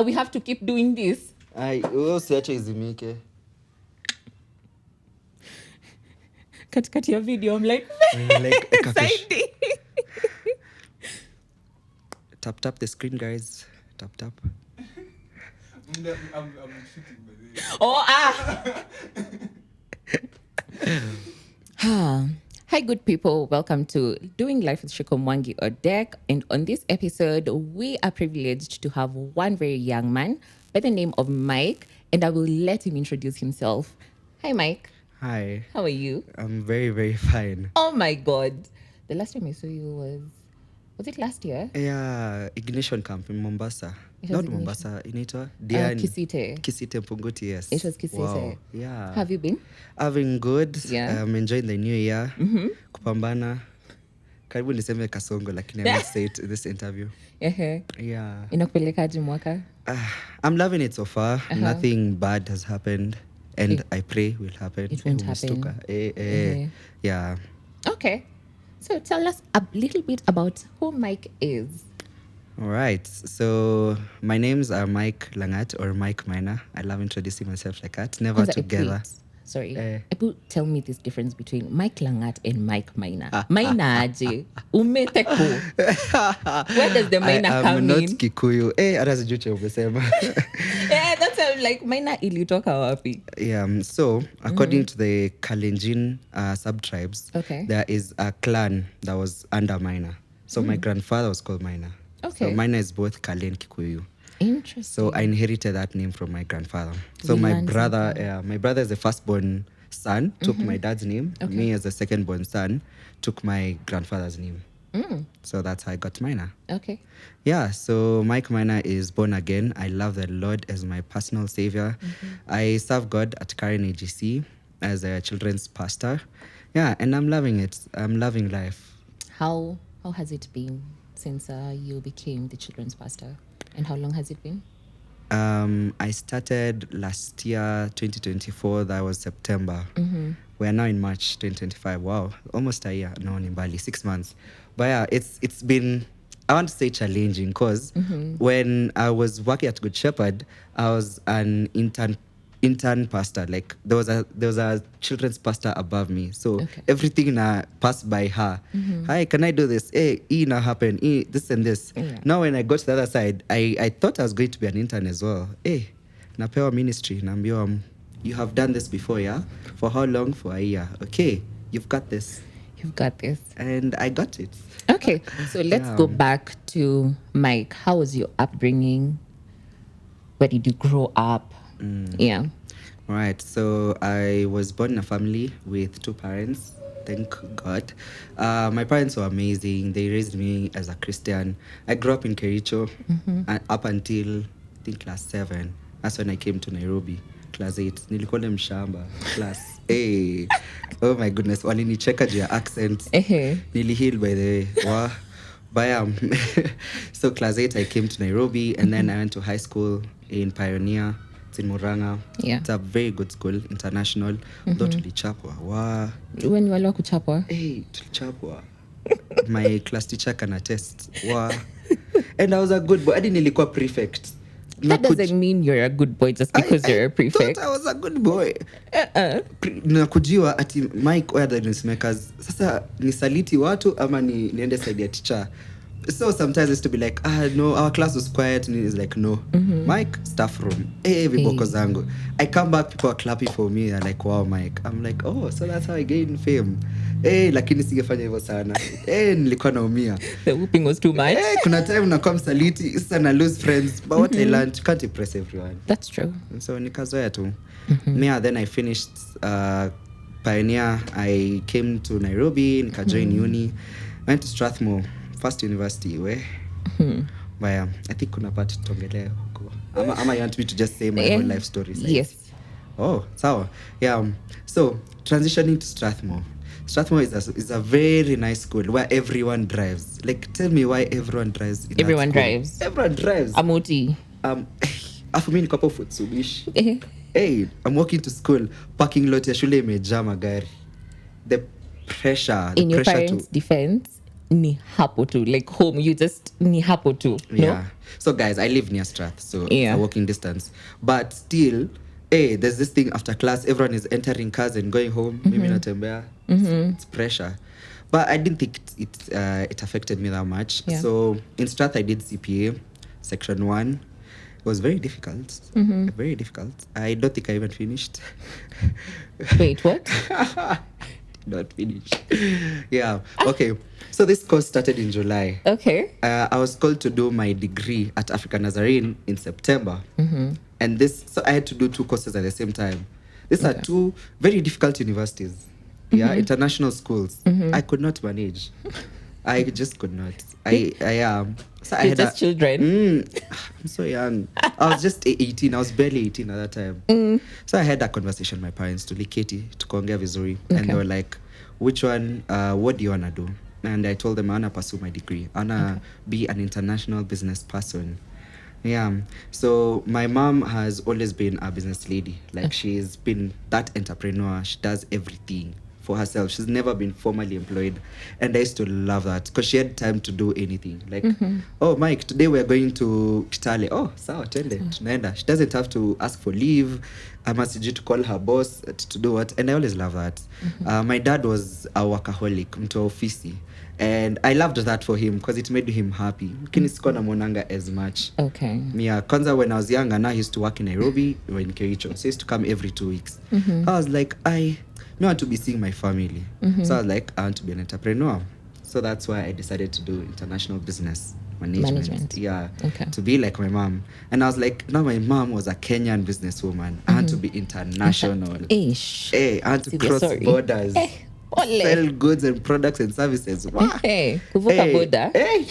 We have to keep doing this. Usiache izimike. Katikati ya video, I'm like exciting. Tap the screen, guys. Tap. I'm shooting by the way. Hi, good people. Welcome to Doing Life with Shikomwangi Odek. And on this episode, we are privileged to have one very young man by the name of Mike, and I will let him introduce himself. Hi, Mike. Hi. How are you? I'm very, very fine. Oh my God. The last time I saw you was it last year? Yeah, Ignition Camp in Mombasa. It was Not Ignition. Mombasa, Inito. Diani. Kisite. Punguti, yes. It was Kisite. Wow. Yeah. Have you been? I've been good. Yeah. Enjoying the new year. Kupambana. Karibu niseme kasongo, lakini I won't say it in this interview. Yeah. Inakupelekaje mwaka? I'm loving it so far. Nothing bad has happened. And I pray will happen. It won't happen. Yeah. Okay. So tell us a little bit about who Mike is. All right. So my names are Mike Langat or Mike Minor. I love introducing myself like that. Never together. People tell me this difference between Mike Langat and Mike Minor. Minor aje. Umeteko. Where does the Minor come in? I'm not Kikuyu. Hata sijui cha umesema. Yeah, that's how, like Minor ilitoka wapi? Yeah. So according to the Kalenjin sub-tribes, there is a clan that was under Minor. So my grandfather was called Minor. Okay. So Minor is both Kale and Kikuyu. Interesting. So I inherited that name from my grandfather. So my brother is the firstborn son, took my dad's name. Okay. Me as the secondborn son took my grandfather's name. So that's how I got Minor. Okay. Yeah, so Mike Minor is born again. I love the Lord as my personal savior. I serve God at Karen AGC as a children's pastor. Yeah, and I'm loving it. I'm loving life. How has it been since you became the children's pastor? And how long has it been? I started last year, 2024. That was September. We are now in March 2025. Wow, almost a year. No, in Bali, 6 months. But yeah, it's been, I want to say challenging because when I was working at Good Shepherd, I was an intern pastor. Like there was a children's pastor above me, so everything passed by her. Hi, can I do this? Hey, na happen. This and this. Now when I got to the other side, I thought I was going to be an intern as well. Hey, napewa ministry. Naambiwa, you have done this before, yeah? For how long? For a year. Okay, you've got this. And I got it. Okay, so let's go back to Mike. How was your upbringing? Where did you grow up? Yeah. Right. So I was born in a family with 2 parents. Thank God. My parents were amazing. They raised me as a Christian. I grew up in Kericho up until, I think, class 7. That's when I came to Nairobi. Class 8. Nilikuwa mshamba. Class A. Oh my goodness. Walinicheka juu ya accent. Nilihil by the way. Wow. But so class 8 I came to Nairobi and then I went to high school in Pioneer. It's in Murang'a. Yeah. It's a very good school, international. Though tulichapwa. Wow. When you were kuchapwa? Hey, tulichapwa. My class teacher can attest. Wow. And I was a good boy. I didn't nilikuwa prefect. That doesn't mean you're a good boy just because you're a prefect. I thought I was a good boy. Nakujiwa ati Mike where the newsmakers. Sasa nisaliti watu ama niende side ya teacher. So sometimes it's to be like, no, our class was quiet. And it's like, no. Mike, staff room. Viboko zangu. I come back, people are clapping for me. They're like, wow, Mike. I'm like, oh, so that's how I gained fame. Lakini singefanya hivyo sana. Nilikuwa naumia. The whooping was too much. Kuna time nakuwa msaliti. Sasa na lose friends. But what I learned, you can't impress everyone. That's true. And so nikazoea tu. Then I finished Pioneer. I came to Nairobi. Nikajoin uni. Went to Strathmore. First university where but I think kuna part tuongelea huko ama you want me to just say my whole life story? Yes. Oh, sawa. Yeah. So transitioning to Strathmore is a very nice school where everyone drives. Like, tell me why everyone drives in Everyone drives. Everyone drives. Amuti. Afu mimi niko hapo Futsubishi. Hey, I'm walking to school, parking lot ya shule imejaa magari. The pressure in your parents' defense, ni hapo tu, like home, you just ni hapo tu, no? Yeah. So guys, I live near Strath, so it's Yeah. a walking distance. But still, hey, there's this thing after class, everyone is entering cars and going home. Mimi natembea. It's pressure. But I didn't think it affected me that much. Yeah. So in Strath, I did CPA, section 1. It was very difficult. Very difficult. I don't think I even finished. Wait, what? Not finished. Yeah. Okay. So this course started in July. Okay. I was called to do my degree at African Nazarene in September. And so I had to do 2 courses at the same time. These are 2 very difficult universities. Yeah, international schools. I could not manage. I just could not. So I You're had just children. I'm so young. I was just 18. I was barely 18 at that time. So I had that conversation with my parents to Liketi, to Kongea Vizuri. And they were like, which one, what do you want to do? And I told them I want to pursue my degree. I want to be an international business person. Yeah. So my mom has always been a business lady. Like she's been that entrepreneur. She does everything for herself. She's never been formally employed. And I used to love that because she had time to do anything. Like, oh, Mike, today we're going to Kitale. Oh, sawa, twende, tunaenda. She doesn't have to ask for leave. I must need to call her boss to do what. And I always love that. My dad was a workaholic, mtu wa ofisi. And I loved that for him because it made him happy. Lakini sikuwa namuonanga as much. Okay. Yeah, kwanza when I was younger, now I used to work in Nairobi or in Kericho. So I used to come every 2 weeks. I was like, I want to be seeing my family. So I was like, I want to be an entrepreneur. So that's why I decided to do international business management. Yeah, Okay. to be like my mom. And I was like, no, my mom was a Kenyan businesswoman. I want to be international. Ish. Hey, I want to Sivyo, cross sorry. borders. Ole. Sell goods and products and services. Wow. Hey, kuvuka boda. Hey.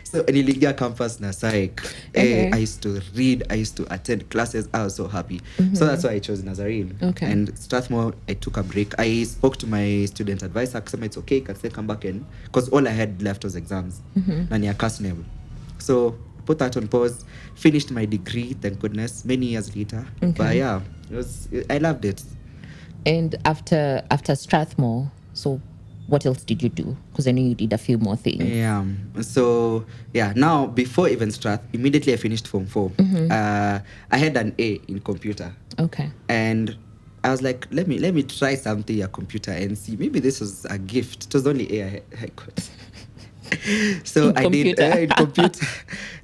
So niliingia campus na psych. Hey, I used to read, I used to attend classes. I was so happy. So that's why I chose Nazarene. Okay. And Strathmore, I took a break. I spoke to my student advisor. Akasema it's okay, can still come back in. Because all I had left was exams. Na ni a CASNEB. So put that on pause. Finished my degree, thank goodness, many years later. But yeah, I loved it. And after Strathmore, so what else did you do? Because I know you did a few more things. Yeah. So yeah, now before even Strath, immediately I finished Form 4. I had an A in computer. Okay. And I was like, let me try something a computer and see. Maybe this was a gift. It was only A I got. So In I computer. did in computer.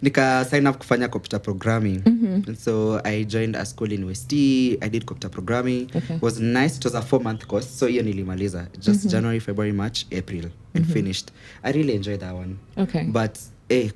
Nika sign up kufanya computer programming. And so I joined a school in West T. I did computer programming. It was nice. It was a 4-month course. So hiyo nilimaliza. Just January, February, March, April. And finished. I really enjoyed that one. Okay. But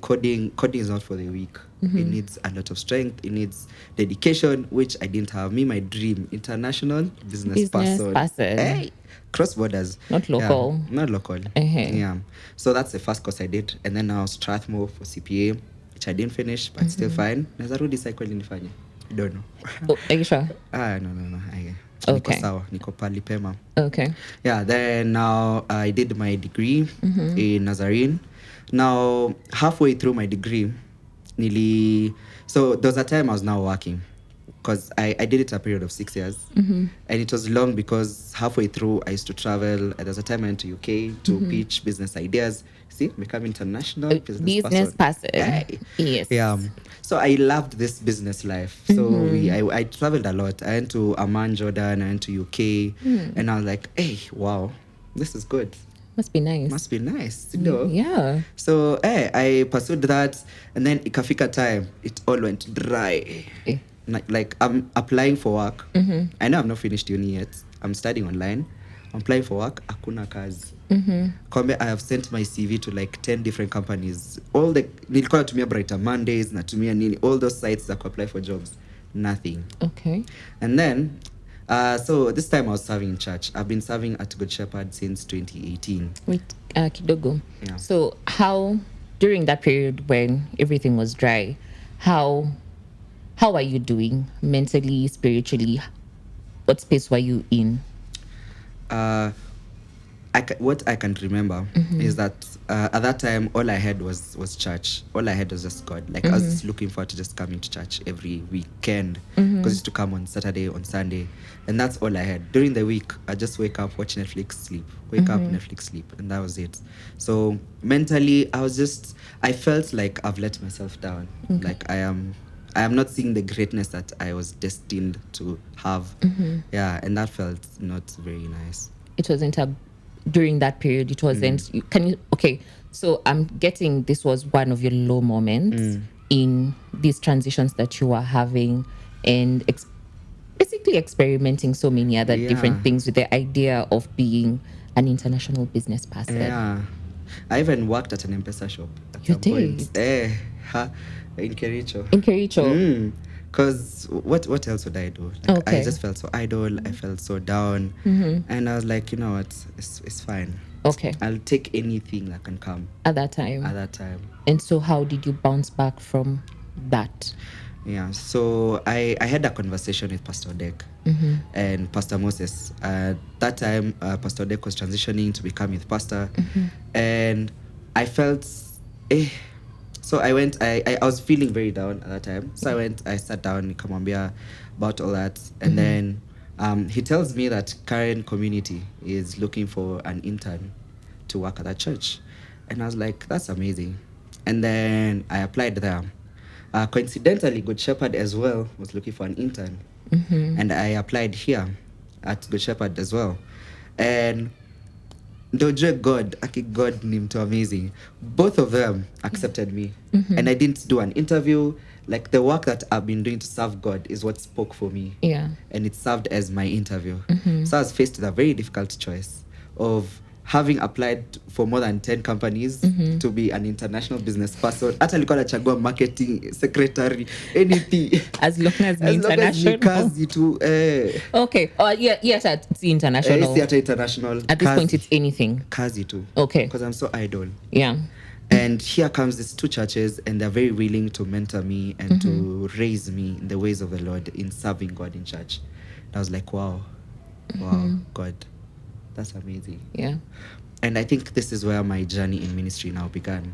coding is not for the weak. It needs a lot of strength. It needs dedication, which I didn't have. Me, my dream, international business person. Hey, cross borders. Not local. Yeah, not local. Yeah. So that's the first course I did. And then now Strathmore for CPA, which I didn't finish, but still fine. Naweza rudi cycle nifanye. I don't know. Oh, are you sure? No. Okay. Niko sawa. Niko pali pema. Okay. Yeah, then now I did my degree in Nazarene. Now, halfway through my degree, so there was a time I was now working because I did it a period of 6 years. And it was long because halfway through I used to travel. There was a time I went to UK to pitch business ideas. See, become international business person. Hey. Yes. Yeah. So I loved this business life. So I traveled a lot. I went to Amman, Jordan. I went to UK. And I was like, hey, wow, this is good. Must be nice. Must be nice, you know? Yeah. So I pursued that, and then ikafika time, it all went dry. Like I'm applying for work. I know I've not finished uni yet. I'm studying online. I'm applying for work. Hakuna kazi. Kwambe, I have sent my CV to like 10 different companies. Nilikuwa natumia Brighter Mondays, natumia nini, all those sites that apply for jobs. Nothing. Okay. And then, so this time I was serving in church. I've been serving at Good Shepherd since 2018. Wait, kidogo. Yeah. So how, during that period when everything was dry, how are you doing mentally, spiritually? What space were you in? what I can remember is that at that time all I had was church. All I had was just God. Like I was just looking forward to just coming to church every weekend because I used to come on Saturday, on Sunday, and that's all I had. During the week, I just wake up, watch Netflix, sleep. Wake up, Netflix, sleep, and that was it. So mentally, I felt like I've let myself down. Like I am not seeing the greatness that I was destined to have. Yeah, and that felt not very nice. It wasn't a during that period. It wasn't. Can you? Okay, so I'm getting this was one of your low moments in these transitions that you were having, and basically experimenting so many other Yeah. different things with the idea of being an international business person. Yeah. I even worked at an M-Pesa shop at You some point. did In Kericho. in Kericho. Because what else would I do? Like I Okay. just felt so idle. I felt so down, and I was like, you know what? It's fine. Okay. I'll take anything that can come At that time. at that time. And so, how did you bounce back from that? Yeah, so I had a conversation with Pastor Deck and Pastor Moses. That time, Pastor Deck was transitioning to become youth pastor, and I felt, eh. So I went. I was feeling very down at that time. So I sat down in Kamambia about all that, and then he tells me that Karen Community is looking for an intern to work at that church, and I was like, that's amazing. And then I applied there. Coincidentally, Good Shepherd as well was looking for an intern, and I applied here at Good Shepherd as well. And Dojre God, God ni mtu amazing. Both of them accepted me, and I didn't do an interview. Like the work that I've been doing to serve God is what spoke for me, Yeah. and it served as my interview. So I was faced with a very difficult choice of having applied for more than 10 companies to be an international business person. Hata alikuwa anachagua marketing secretary, anything. As long as As long as ni international. kazi tu, Okay. Yeah. Yes, it's international. si hata international. At this kazi, point, it's anything. kazi tu. Okay. Because I'm so idle. Yeah. And here comes these two churches, and they're very willing to mentor me and to raise me in the ways of the Lord in serving God in church. And I was like, wow, God, that's amazing. Yeah. And I think this is where my journey in ministry now began.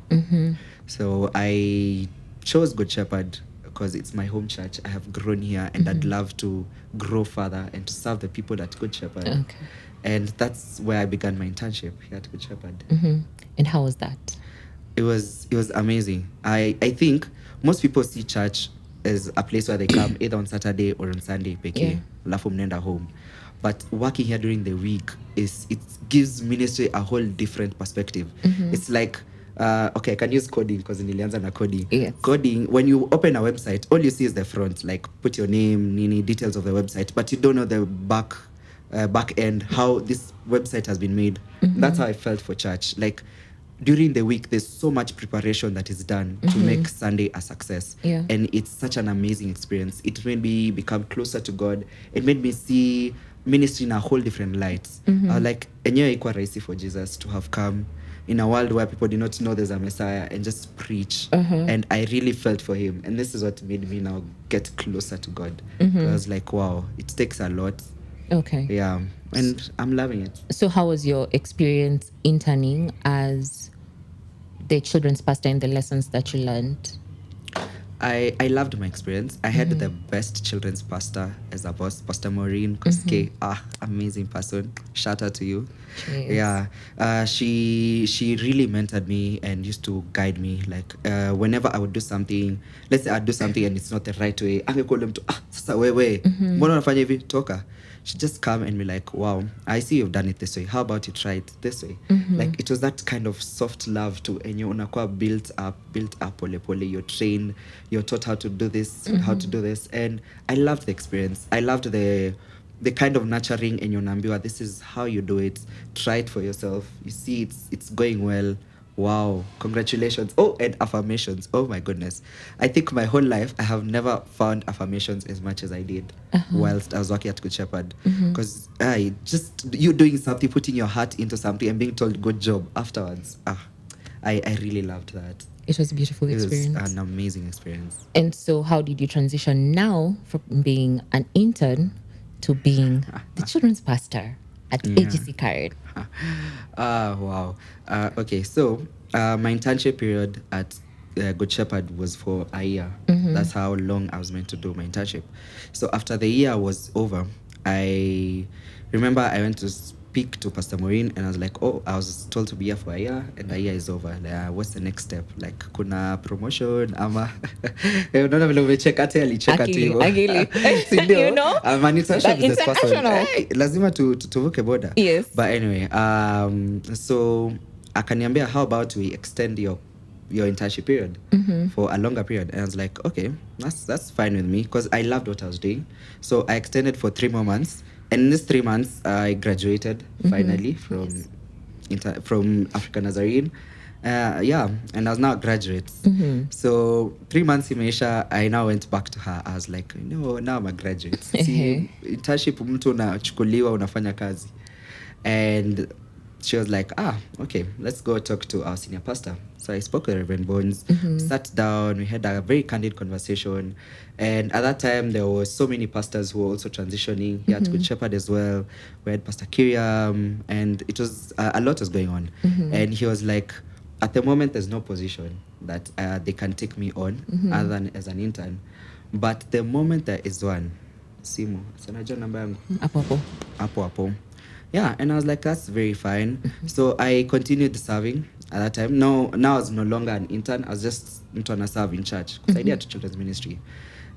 So I chose Good Shepherd because it's my home church. I have grown here, and I'd love to grow further and to serve the people at Good Shepherd. Okay. And that's where I began my internship here at Good Shepherd. And how was that? It was amazing. I think most people see church as a place where they come either on Saturday or on Sunday peke, alafu mnaenda home. But working here during the week it gives ministry a whole different perspective. It's like okay, I can use coding because nilianza na coding. Yes. Coding, when you open a website, all you see is the front, like put your name, nini, details of the website, but you don't know the back end, how this website has been made. That's how I felt for church. Like during the week, there's so much preparation that is done to make Sunday a success. Yeah. And it's such an amazing experience. It made me become closer to God. It made me see ministry in a whole different light. Like, enyewe ikuwa rahisi for Jesus to have come in a world where people did not know there's a Messiah and just preach. And I really felt for him. And this is what made me now get closer to God. I was like, wow, it takes a lot. Okay. Yeah. And I'm loving it. So, how was your experience interning as the children's pastor and the lessons that you learned? I loved my experience. I had the best children's pastor as a boss, Pastor Maureen Koske. Amazing person. Shout out to you. Cheers. Yeah. She really mentored me and used to guide me. Like whenever I would do something, let's say I'd do something and it's not the right way, I call them to sasa wewe, mbona unafanya hivi? Toka. She just come and be like, wow, I see you've done it this way. How about you try it this way? Like it was that kind of soft love to, and you unakuwa built up pole pole. You're trained, you're taught how to do this, how to do this. And I loved the experience. I loved the kind of nurturing, and unaambiwa, this is how you do it. Try it for yourself. You see it's going well. Wow, congratulations. Oh, and affirmations. Oh my goodness. I think my whole life I have never found affirmations as much as I did whilst I was working at Good Shepherd. Because just you doing something, putting your heart into something and being told good job afterwards. I really loved that. It was a beautiful It experience. was an amazing experience. And so, how did you transition now from being an intern to being the children's pastor? at Yeah. AGC card. Wow. Okay, so my internship period at Good Shepherd was for a year. That's how long I was meant to do my internship. So after the year was over, I remember I went to speak to Pastor Maureen and I was like, oh, I was told to be here for a year and the year is over. Like, what's the next step? Like, kuna promotion ama unaona vile umecheka hata alicheka tu Akili, hivyo. akili. Si You ndio? know? I'm an international That business person. international. Hey, lazima tuvuke border. Yes. But anyway, so akaniambia, how about we extend your internship period for a longer period? And I was like, okay, that's fine with me because I loved what I was doing. So I extended for 3 more months. And in these 3 months, I graduated finally from African Nazarene. Yeah, and I was now a graduate. So 3 months imeisha, I now went back to her. I was like, no, now I'm a graduate. See, internship mtu unachukuliwa unafanya kazi. And she was like, okay, let's go talk to our senior pastor. So I spoke with Reverend Bones, sat down, we had a very candid conversation. And at that time, there were so many pastors who were also transitioning here at Good Shepherd as well. We had Pastor Kiriam, and it was a lot was going on. And he was like, at the moment, there's no position that they can take me on other than as an intern. But the moment there is one, simu, sanajua namba yangu Apo. hapo. Yeah, and I was like, that's very fine. So I continued serving at that time. No, now I was no longer an intern. I was just trying to serve in church because I did children's ministry.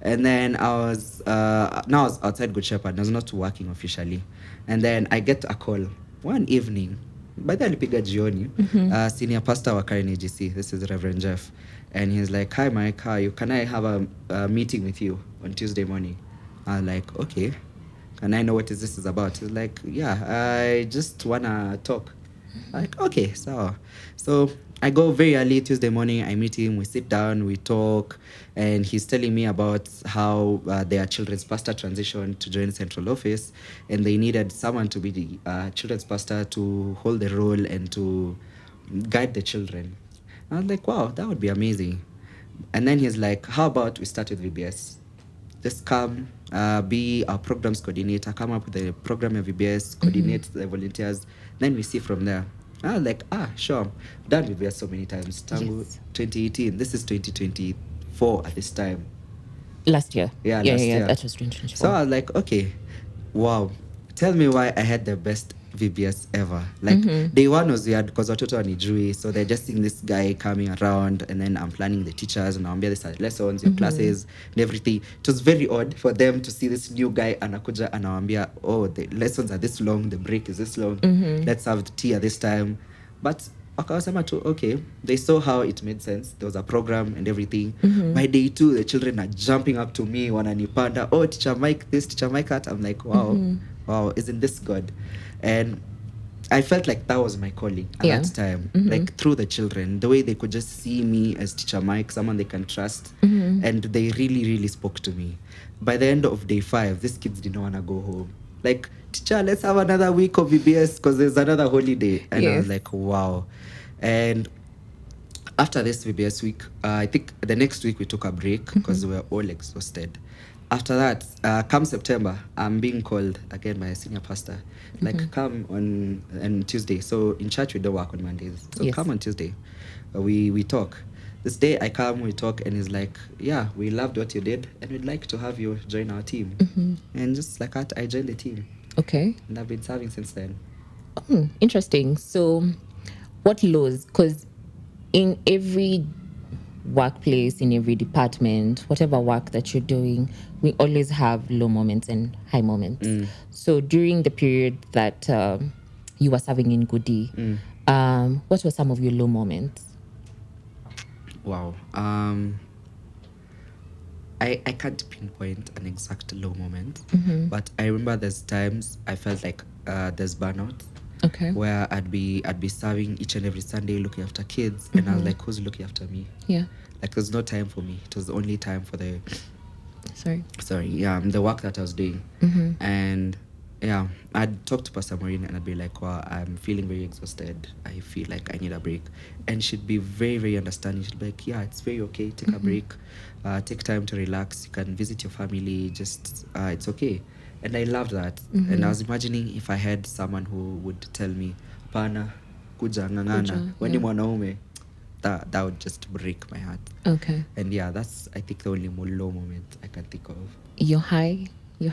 And then I was now I was outside Good Shepherd. I was not working officially. And then I get a call one evening. By the alipiga jioni, senior pastor wa Karen AGC. This is Reverend Jeff. And he's like, hi Mike, how are you? Can I have a meeting with you on Tuesday morning? I was like, okay. And I know what this is about. He's like, yeah, I just wanna talk. Like, okay, so I go very early Tuesday morning. I meet him. We sit down. We talk, and he's telling me about how their children's pastor transitioned to join central office, and they needed someone to be the children's pastor to hold the role and to guide the children. I was like, wow, that would be amazing. And then he's like, how about we start with VBS? Just come, be our programs coordinator, come up with the program of VBS, coordinate the volunteers, then we see from there. I was like, sure. Done VBS so many times. Tangu Yes. 2018, this is 2024 at this time. Last year. Yeah, last year. That was 2024. So I was like, okay, wow. Tell me why I had the best VBS ever. Like, day one was weird because watoto wanijui, so they're just seeing this guy coming around, and then I'm planning the teachers, and naambia these are lessons, your classes, and everything. It was very odd for them to see this new guy anakuja anawaambia, oh, the lessons are this long, the break is this long, let's have the tea at this time. But wakawasema tu, okay, they saw how it made sense. There was a program and everything. By day 2, the children are jumping up to me, wananipanda, oh, teacher Mike this, teacher Mike that. I'm like, wow, isn't this God? And I felt like that was my calling at that time. Like, through the children, the way they could just see me as teacher Mike, someone they can trust, and they really, really spoke to me. By the end of day 5, these kids didn't want to go home. Like, teacher, let's have another week of VBS because there's another holiday. And I was like, wow. And after this VBS week, I think the next week we took a break because we were all exhausted. After that, come September, I'm being called again by a senior pastor. Like, come on Tuesday. So in church, we don't work on Mondays. So come on Tuesday. We talk. This day I come, we talk, and he's like, yeah, we loved what you did, and we'd like to have you join our team. And just like that, I joined the team. Okay. And I've been serving since then. Interesting. So what lows? Because in every workplace, in every department, whatever work that you're doing, we always have low moments and high moments. So during the period that you were serving in Goody, what were some of your low moments? Wow. I can't pinpoint an exact low moment, but I remember there's times I felt like there's burnout. Okay. Where I'd be serving each and every Sunday, looking after kids, and I was like, who's looking after me? Yeah. Like, there's no time for me. It was only time for the Sorry. the work that I was doing. And Yeah, I'd talk to Pastor Maureen and I'd be like, wow, I'm feeling very exhausted. I feel like I need a break. And she'd be very, very understanding. She'd be like, yeah, it's very okay. Take a break. Take time to relax. You can visit your family. Just, it's okay. And I loved that. And I was imagining if I had someone who would tell me, pana, kuja, ngangana, Kuja, when yeah. mwanaume, that would just break my heart. Okay. And yeah, that's, I think, the only low moment I can think of. Your high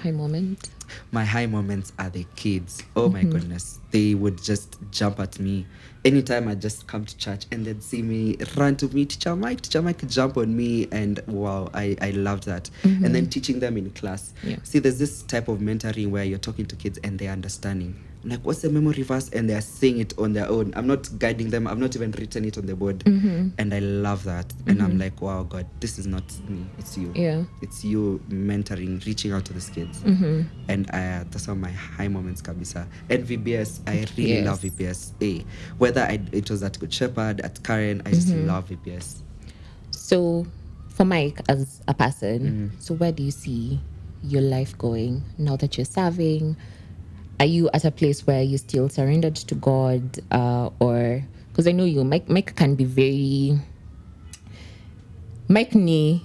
moment. My high moments are the kids. Oh my goodness. They would just jump at me. Anytime I just come to church and they'd see me, run to me, teacher Mike jump on me. And wow, I loved that. And then teaching them in class. Yeah. See, there's this type of mentoring where you're talking to kids and they're understanding. I'm like, what's the memory verse? And they're saying it on their own. I'm not guiding them. I've not even written it on the board. And I love that. And I'm like, wow, God, this is not me. It's you. Yeah. It's you mentoring, reaching out to these kids. And that's one of my high moments, kabisa. And VBS, I really love VBS. Whether it was at Good Shepherd, at Karen, I just love VBS. So, for Mike as a person, so where do you see your life going now that you're serving? Are you at a place where you still surrendered to God, or because I know you, Mike can be very Mike ni.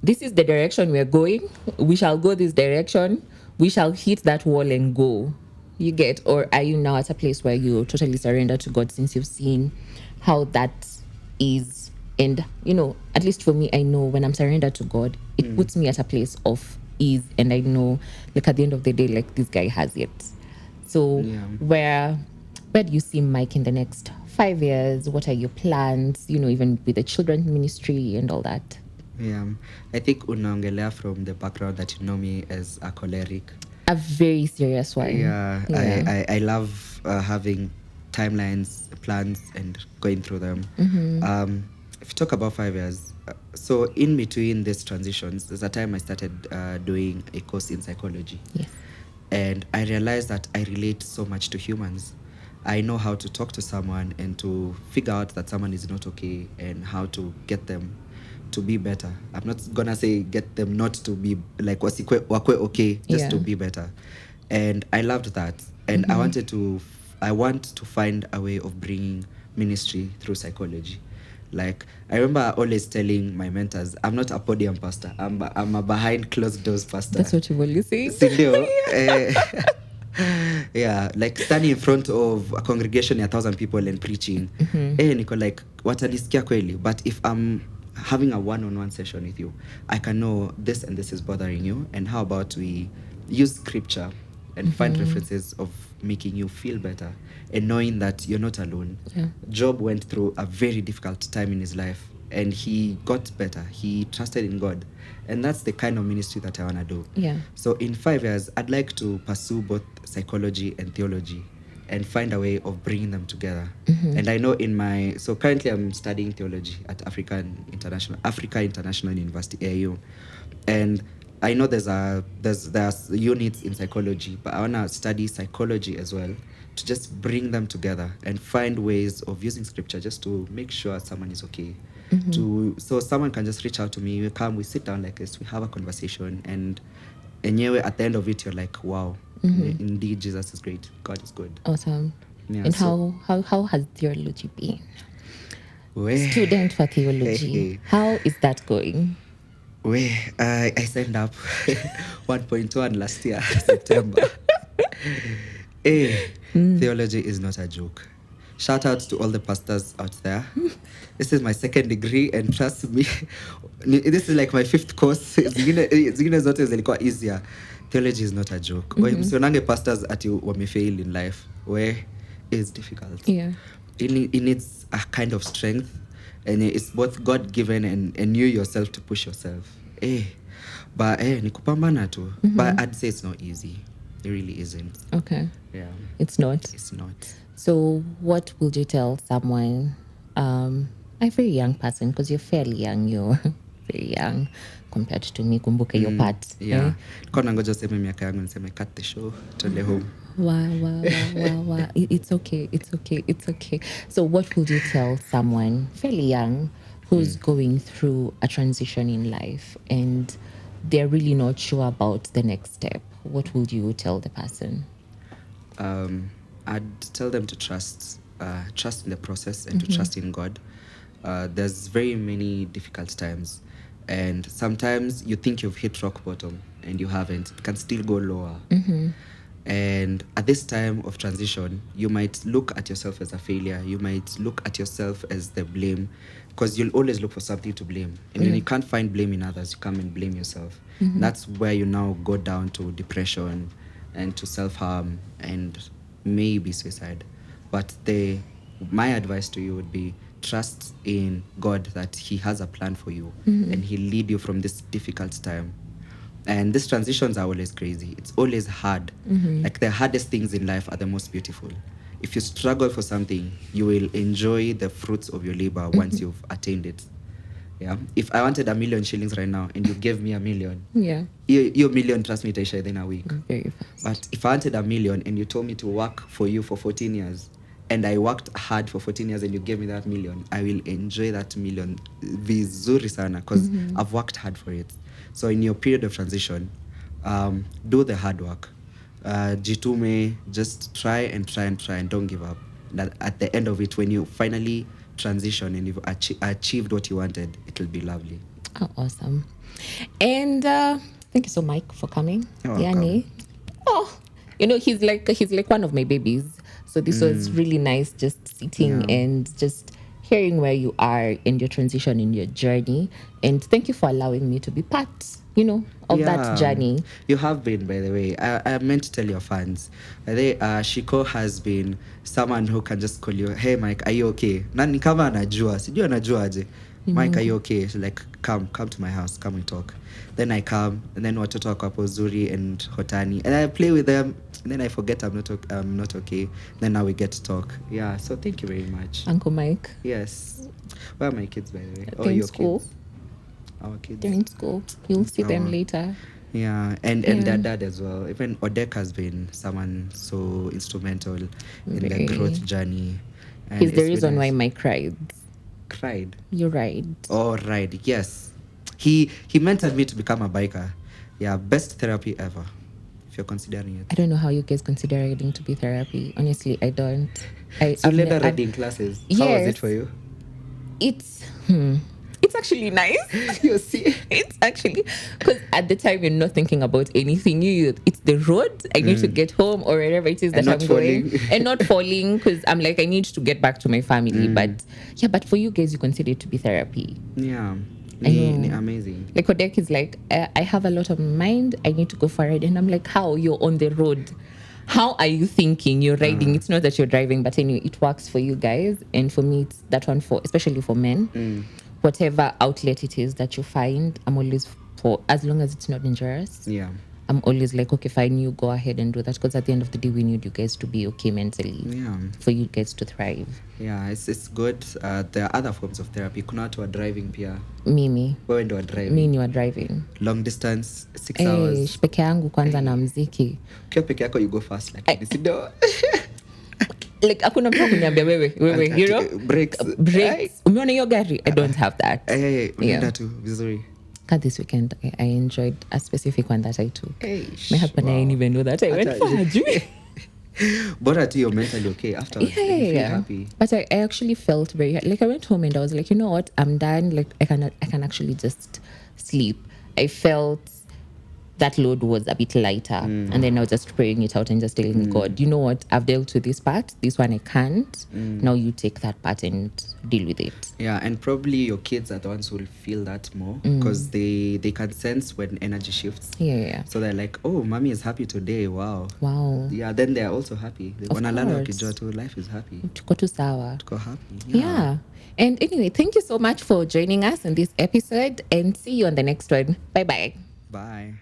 This is the direction we're going. We shall go this direction. We shall hit that wall and go. You get, or are you now at a place where you totally surrender to God since you've seen how that is? And at least for me, I know when I'm surrendered to God, it puts me at a place of ease, and I know, like at the end of the day, like this guy has it. So where do you see Mike in the next 5 years? What are your plans? Even with the children's ministry and all that. Yeah, I think unaongelea from the background that you know me as a choleric. A very serious one. Yeah, I love having timelines, plans, and going through them. If you talk about 5 years, so in between these transitions, there's a time I started doing a course in psychology. Yes. And I realized that I relate so much to humans. I know how to talk to someone and to figure out that someone is not okay and how to get them to be better. I'm not gonna say get them not to be like wakwe okay, just to be better. And I loved that. And I want to find a way of bringing ministry through psychology. Like, I remember always telling my mentors, I'm not a podium pastor. I'm a behind closed doors pastor. That's what you always say. Sindio? Yeah, like standing in front of a congregation of 1,000 people and preaching. Niko like, watanisikia kweli. But if I'm having a one-on-one session with you, I can know this and this is bothering you. And how about we use scripture and find references of making you feel better and knowing that you're not alone. Yeah. Job went through a very difficult time in his life and he got better. He trusted in God. And that's the kind of ministry that I want to do. Yeah. So in 5 years, I'd like to pursue both psychology and theology and find a way of bringing them together. And I know so currently I'm studying theology at Africa International University, AU. And I know there's units in psychology, but I want to study psychology as well to just bring them together and find ways of using scripture just to make sure someone is okay. So someone can just reach out to me, we sit down like this, we have a conversation, and at the end of it, you're like, wow, indeed, Jesus is great, God is good. Awesome. Yeah, And how has theology been? Weh. Student for theology. How is that going? I signed up 1.1 last year, September. Theology is not a joke. Shout out to all the pastors out there. This is my second degree, and trust me, this is like my 5th course. Zingine zote zilikuwa easier. Theology is not a joke. Msionange pastors ati wamefail in life. Where is difficult. Yeah. It needs a kind of strength, and it's both God-given and you yourself to push yourself. But ni kupambana tu. But I'd say it's not easy. It really isn't. Okay. Yeah. It's not. It's not. So what would you tell someone, a very young person, because you're fairly young, you're very young compared to me, kumbuke your part. Yeah. Kwa nangoja seme miaka yangu niseme cut the show, twende home. Wow. It's okay. So what would you tell someone fairly young who's going through a transition in life and they're really not sure about the next step? what would you tell the person? I'd tell them to trust in the process and to trust in God. There's very many difficult times, and sometimes you think you've hit rock bottom and you haven't. It can still go lower. And at this time of transition, you might look at yourself as a failure. You might look at yourself as the blame, because you'll always look for something to blame. And when you can't find blame in others, you come and blame yourself. That's where you now go down to depression and to self-harm and maybe suicide. But my advice to you would be trust in God that He has a plan for you and He'll lead you from this difficult time. And these transitions are always crazy. It's always hard. Like the hardest things in life are the most beautiful. If you struggle for something, you will enjoy the fruits of your labor once you've attained it. Yeah. If I wanted 1,000,000 shillings right now and you gave me 1,000,000, Yeah. your million, trust me, itaisha within a week. Very fast. But if I wanted 1,000,000 and you told me to work for you for 14 years, and I worked hard for 14 years and you gave me that 1,000,000, I will enjoy that 1,000,000 vizuri sana, because I've worked hard for it. So in your period of transition, do the hard work. Jitume, just try and try and try and don't give up. That at the end of it, when you finally transition and you've achieved what you wanted, it will be lovely. Oh, awesome. And thank you so much for coming. You're welcome. Yani. Oh, he's like one of my babies. So this was really nice, just sitting and just hearing where you are in your transition, in your journey. And thank you for allowing me to be part, of that journey. You have been, by the way. I meant to tell your fans. Shiko has been someone who can just call you, hey Mike, are you okay? Nani kama anajua, sijui anajua aje. Mike, are you okay? She's like, come to my house, come and talk. Then I come, and then watoto wako hapo Zuri and Hotani, and I play with them, and then I forget I'm not okay. Then now we get to talk. Yeah, so thank you very much. Uncle Mike. Yes. Where are my kids, by the way? They're in your school. kids. Our kids. They're in school. You'll see them Oh. later. Yeah, and their dad as well. Even Odek has been someone so instrumental in the Very. growth journey. And He's the it's reason been why nice. Mike cried. Cried. You're right. Oh, right. Yes. He mentored me to become a biker. Yeah, best therapy ever, if you're considering it. I don't know how you guys consider reading to be therapy. Honestly, I don't. So I've later ne- reading classes. How was Yes. it for you? It's actually nice. You see? It's actually because at the time you're not thinking about anything. It's the road. I need to get home or wherever it is that And I'm not going, falling. and not falling, because I'm like, I need to get back to my family. But for you guys, you consider it to be therapy. Yeah. I know. Amazing. Like Odek is like, I have a lot of mind. I need to go for a ride, and I'm like, how? You're on the road. How are you thinking? You're riding. It's not that you're driving, but anyway, it works for you guys, and for me, it's that one especially for men. Whatever outlet it is that you find, I'm always for, as long as it's not dangerous. Yeah. I'm always like, okay, fine, you go ahead and do that, because at the end of the day, we need you guys to be okay mentally. Yeah. For you guys to thrive. Yeah, it's good. There are other forms of therapy. Kuna watu wa driving pia. Mimi Wewe ndio wa driving. mi ni wa driving. Long distance, 6 hours. Peke yangu kwanza na mziki. Ukiwa peke yako you go fast like this. No. Like hakuna mtu kuniambia wewe you know Breaks. breaks. Umeona hiyo gari? I don't have that. Unaenda tu vizuri. This weekend I enjoyed a specific one that I took. My husband wow. didn't even know that I went Hata- for a drink. Bora tu you're mentally okay afterwards. Yeah, You feel yeah. happy. But I actually felt very like I went home and I was like, you know what? I'm done. Like I can actually just sleep. I felt that load was a bit lighter, and then I was just praying it out and just telling God, you know what? I've dealt with this part. This one I can't. Now you take that part and deal with it. Yeah, and probably your kids are the ones who will feel that more because they can sense when energy shifts. Yeah. So they're like, oh, mommy is happy today. Wow. Wow. Yeah, then they're also happy. Of Wanalala course. wakijua tu life is happy. Tuko tu sawa. Go happy. Yeah. And anyway, thank you so much for joining us on this episode, and see you on the next one. Bye bye. Bye.